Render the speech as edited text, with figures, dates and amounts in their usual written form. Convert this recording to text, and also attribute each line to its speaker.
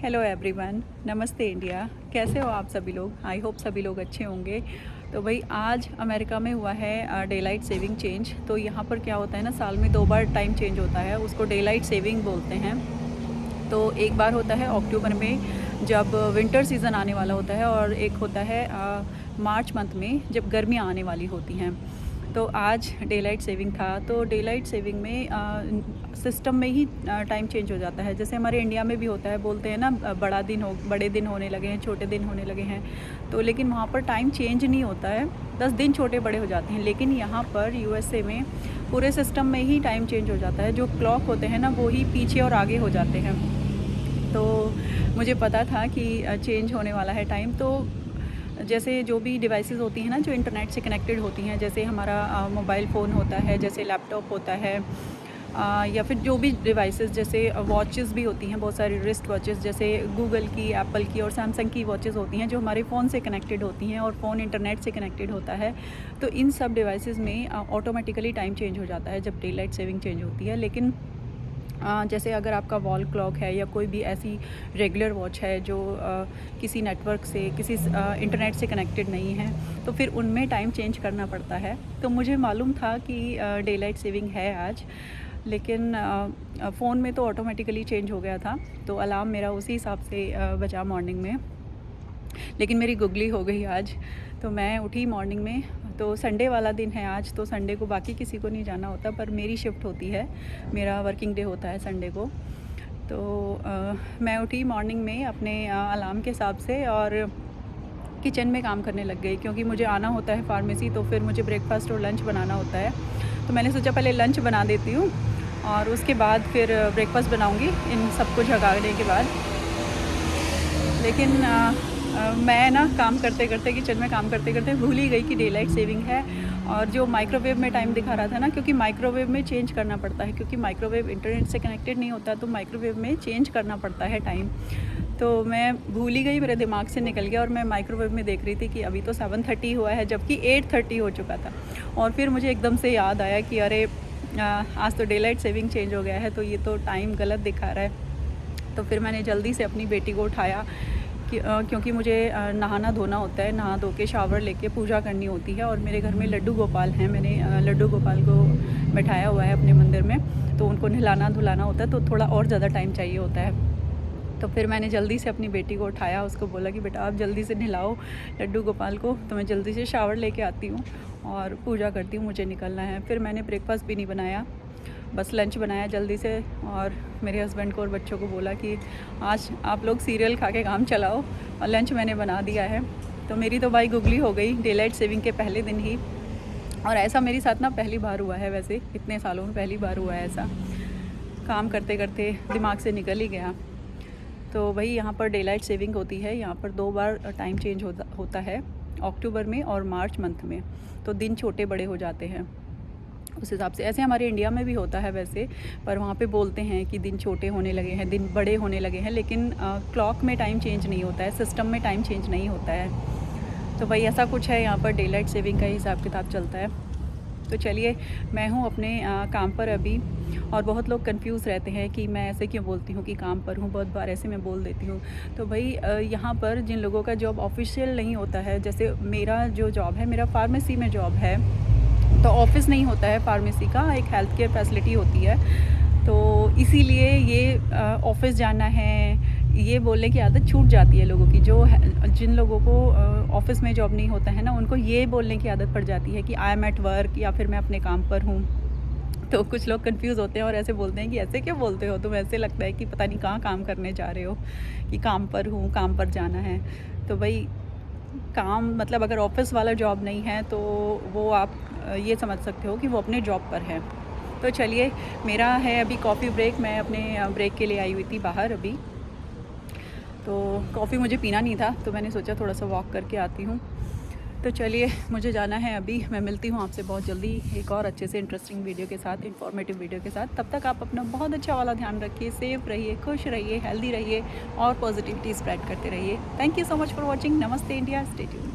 Speaker 1: Hello everyone, नमस्ते India. कैसे हो आप सभी लोग? आई होप सभी लोग अच्छे होंगे। तो भाई आज अमेरिका में हुआ है डे लाइट सेविंग चेंज। तो यहाँ पर क्या होता है ना, साल में 2 बार टाइम चेंज होता है, उसको डे लाइट सेविंग बोलते हैं। तो एक बार होता है अक्टूबर में जब विंटर सीज़न आने वाला होता है, और एक होता है मार्च मंथ में जब गर्मियाँ आने वाली होती हैं। तो आज डे लाइट सेविंग था। तो डे लाइट सेविंग में सिस्टम में ही टाइम चेंज हो जाता है। जैसे हमारे इंडिया में भी होता है, बोलते हैं ना बड़े दिन होने लगे हैं, छोटे दिन होने लगे हैं। तो लेकिन वहाँ पर टाइम चेंज नहीं होता है, 10 दिन छोटे बड़े हो जाते हैं। लेकिन यहाँ पर यूएसए में पूरे सिस्टम में ही टाइम चेंज हो जाता है। जो क्लॉक होते हैं ना, वो ही पीछे और आगे हो जाते हैं। तो मुझे पता था कि चेंज होने वाला है टाइम। तो जैसे जो भी डिवाइसेस होती हैं ना, जो इंटरनेट से कनेक्टेड होती हैं, जैसे हमारा मोबाइल फ़ोन होता है, जैसे लैपटॉप होता है, या फिर जो भी डिवाइसेस, जैसे वॉचेस भी होती हैं, बहुत सारी रिस्ट वॉचेस, जैसे गूगल की, एप्पल की और सैमसंग की वॉचेस होती हैं, जो हमारे फ़ोन से कनेक्टेड होती हैं और फ़ोन इंटरनेट से कनेक्टेड होता है। तो इन सब डिवाइसेस में ऑटोमेटिकली टाइम चेंज हो जाता है जब डे लाइट सेविंग चेंज होती है। लेकिन जैसे अगर आपका वॉल क्लॉक है या कोई भी ऐसी रेगुलर वॉच है जो किसी नेटवर्क से, किसी इंटरनेट से कनेक्टेड नहीं है, तो फिर उनमें टाइम चेंज करना पड़ता है। तो मुझे मालूम था कि डे लाइट सेविंग है आज, लेकिन फ़ोन में तो ऑटोमेटिकली चेंज हो गया था। तो अलार्म मेरा उसी हिसाब से बजा मॉर्निंग में। लेकिन मेरी गुगली हो गई आज। तो मैं उठी मॉर्निंग में, तो संडे वाला दिन है आज। तो संडे को बाकी किसी को नहीं जाना होता, पर मेरी शिफ्ट होती है, मेरा वर्किंग डे होता है संडे को। तो मैं उठी मॉर्निंग में अपने अलार्म के हिसाब से और किचन में काम करने लग गई, क्योंकि मुझे आना होता है फार्मेसी। तो फिर मुझे ब्रेकफास्ट और लंच बनाना होता है। तो मैंने सोचा पहले लंच बना देती हूँ और उसके बाद फिर ब्रेकफास्ट बनाऊँगी इन सबको जगाने के बाद। लेकिन मैं ना काम करते करते, किचन में काम करते करते भूल ही गई कि डे लाइट सेविंग है। और जो माइक्रोवेव में टाइम दिखा रहा था ना, क्योंकि माइक्रोवेव में चेंज करना पड़ता है, क्योंकि माइक्रोवेव इंटरनेट से कनेक्टेड नहीं होता, तो माइक्रोवेव में चेंज करना पड़ता है टाइम। तो मैं भूल ही गई, मेरे दिमाग से निकल गया, और मैं माइक्रोवेव में देख रही थी कि अभी तो 7:30 हुआ है, जबकि 8:30 हो चुका था। और फिर मुझे एकदम से याद आया कि अरे आज तो डे लाइट सेविंग चेंज हो गया है, तो ये तो टाइम गलत दिखा रहा है। तो फिर मैंने जल्दी से अपनी बेटी को उठाया क्योंकि मुझे नहाना धोना होता है, नहा धो के शावर लेके पूजा करनी होती है। और मेरे घर में लड्डू गोपाल हैं, मैंने लड्डू गोपाल को बैठाया हुआ है अपने मंदिर में, तो उनको नहलाना धुलाना होता है, तो थोड़ा और ज़्यादा टाइम चाहिए होता है। तो फिर मैंने जल्दी से अपनी बेटी को उठाया, उसको बोला कि बेटा आप जल्दी से नहलाओ लड्डू गोपाल को। तो मैं जल्दी से शावर लेके आती हूँ और पूजा करती हूँ, मुझे निकलना है। फिर मैंने ब्रेकफास्ट भी नहीं बनाया, बस लंच बनाया जल्दी से, और मेरे हस्बैंड को और बच्चों को बोला कि आज आप लोग सीरियल खा के काम चलाओ, और लंच मैंने बना दिया है। तो मेरी तो भाई गुगली हो गई डे लाइट सेविंग के पहले दिन ही। और ऐसा मेरे साथ ना पहली बार हुआ है, वैसे इतने सालों में पहली बार हुआ है ऐसा। काम करते करते दिमाग से निकल ही गया। तो वही यहाँ पर डे लाइट सेविंग होती है। यहाँ पर 2 बार टाइम चेंज होता है, अक्टूबर में और मार्च मंथ में। तो दिन छोटे बड़े हो जाते हैं उस हिसाब से। ऐसे हमारे इंडिया में भी होता है वैसे, पर वहाँ पे बोलते हैं कि दिन छोटे होने लगे हैं, दिन बड़े होने लगे हैं। लेकिन क्लॉक में टाइम चेंज नहीं होता है, सिस्टम में टाइम चेंज नहीं होता है। तो भाई ऐसा कुछ है, यहाँ पर डे लाइट सेविंग का हिसाब किताब चलता है। तो चलिए, मैं हूँ अपने काम पर अभी। और बहुत लोग कंफ्यूज रहते हैं कि मैं ऐसे क्यों बोलती हूँ कि काम पर हूँ, बहुत बार ऐसे मैं बोल देती हूँ। तो भाई यहाँ पर जिन लोगों का जॉब ऑफिशियल नहीं होता है, जैसे मेरा जो जॉब है, मेरा फार्मेसी में जॉब है, तो ऑफ़िस नहीं होता है फार्मेसी का, एक हेल्थ केयर फैसिलिटी होती है। तो इसीलिए ये ऑफ़िस जाना है, ये बोलने की आदत छूट जाती है लोगों की। जिन लोगों को ऑफ़िस में जॉब नहीं होता है ना, उनको ये बोलने की आदत पड़ जाती है कि आई एम एट वर्क, या फिर मैं अपने काम पर हूँ। तो कुछ लोग कंफ्यूज होते हैं और ऐसे बोलते हैं कि ऐसे क्यों बोलते हो तुम, ऐसे लगता है कि पता नहीं कहाँ काम करने जा रहे हो, कि काम पर हूँ, काम पर जाना है। तो भाई काम मतलब अगर ऑफ़िस वाला जॉब नहीं है, तो वो आप ये समझ सकते हो कि वो अपने जॉब पर है। तो चलिए, मेरा है अभी कॉफ़ी ब्रेक। मैं अपने ब्रेक के लिए आई हुई थी बाहर अभी। तो कॉफ़ी मुझे पीना नहीं था, तो मैंने सोचा थोड़ा सा वॉक करके आती हूँ। तो चलिए, मुझे जाना है अभी। मैं मिलती हूँ आपसे बहुत जल्दी एक और अच्छे से इंटरेस्टिंग वीडियो के साथ, इन्फॉर्मेटिव वीडियो के साथ। तब तक आप अपना बहुत अच्छा वाला ध्यान रखिए, सेफ रहिए, खुश रहिए, हेल्दी रहिए और पॉजिटिविटी स्प्रेड करते रहिए। Thank you so much for watching. नमस्ते इंडिया, स्टे ट्यून्ड।